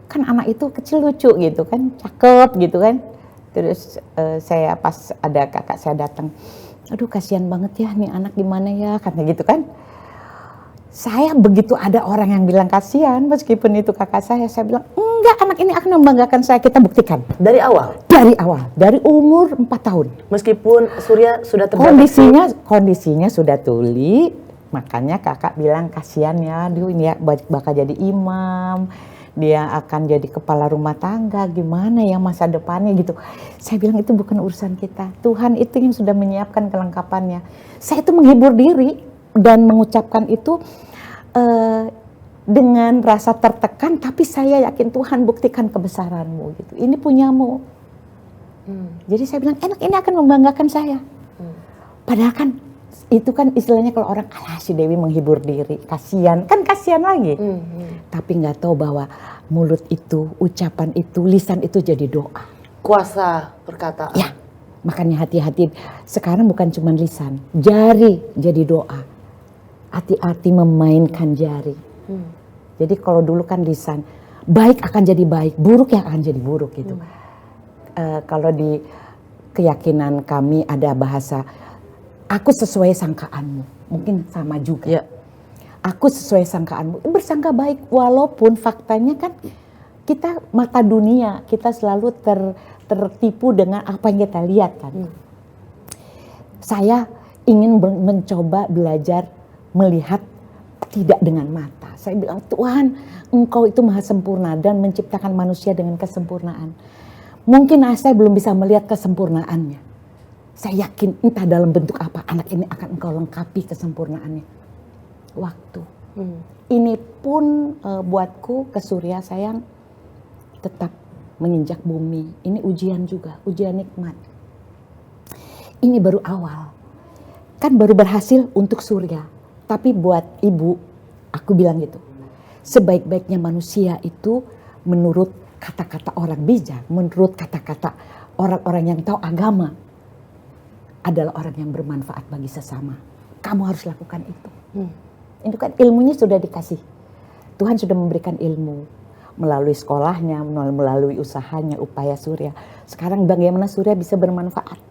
kan anak itu kecil lucu gitu kan, cakep gitu kan. Terus saya pas ada kakak saya datang, aduh kasihan banget ya nih anak gimana ya, katanya gitu kan. Saya begitu ada orang yang bilang kasihan, meskipun itu kakak saya bilang enggak, anak ini akan membanggakan saya, kita buktikan. Dari awal? Dari awal, dari umur 4 tahun. Meskipun Surya sudah Kondisinya sudah tuli, makanya kakak bilang kasihan ya, aduh ini ya bakal jadi imam, dia akan jadi kepala rumah tangga, gimana ya masa depannya gitu. Saya bilang itu bukan urusan kita, Tuhan itu yang sudah menyiapkan kelengkapannya. Saya itu menghibur diri dan mengucapkan itu dengan rasa tertekan, tapi saya yakin Tuhan buktikan kebesaranmu gitu. Ini punyamu. Jadi saya bilang enak, ini akan membanggakan saya. Padahal kan itu kan istilahnya kalau orang alah si Dewi menghibur diri, kasihan lagi. Tapi nggak tahu bahwa mulut itu, ucapan itu, lisan itu jadi doa. Kuasa perkataan. Ya, makanya hati-hati. Sekarang bukan cuma lisan, jari jadi doa. Hati-hati memainkan jari. Jadi kalau dulu kan lisan, baik akan jadi baik, buruk ya akan jadi buruk gitu. Kalau di keyakinan kami ada bahasa, aku sesuai sangkaanmu, mungkin sama juga. Ya. Aku sesuai sangkaanmu, bersangka baik, walaupun faktanya kan kita mata dunia, kita selalu tertipu dengan apa yang kita lihat kan. Saya ingin mencoba belajar melihat tidak dengan mata. Saya bilang, Tuhan, Engkau itu maha sempurna dan menciptakan manusia dengan kesempurnaan. Mungkin saya belum bisa melihat kesempurnaannya. Saya yakin entah dalam bentuk apa anak ini akan Engkau lengkapi kesempurnaannya. Waktu. Ini pun buatku ke Surya sayang tetap menginjak bumi. Ini ujian juga, ujian nikmat. Ini baru awal. Kan baru berhasil untuk Surya. Tapi buat ibu, aku bilang gitu, sebaik-baiknya manusia itu menurut kata-kata orang bijak, menurut kata-kata orang-orang yang tahu agama, adalah orang yang bermanfaat bagi sesama. Kamu harus lakukan itu. Itu kan ilmunya sudah dikasih. Tuhan sudah memberikan ilmu melalui sekolahnya, melalui usahanya, upaya Surya. Sekarang bagaimana Surya bisa bermanfaat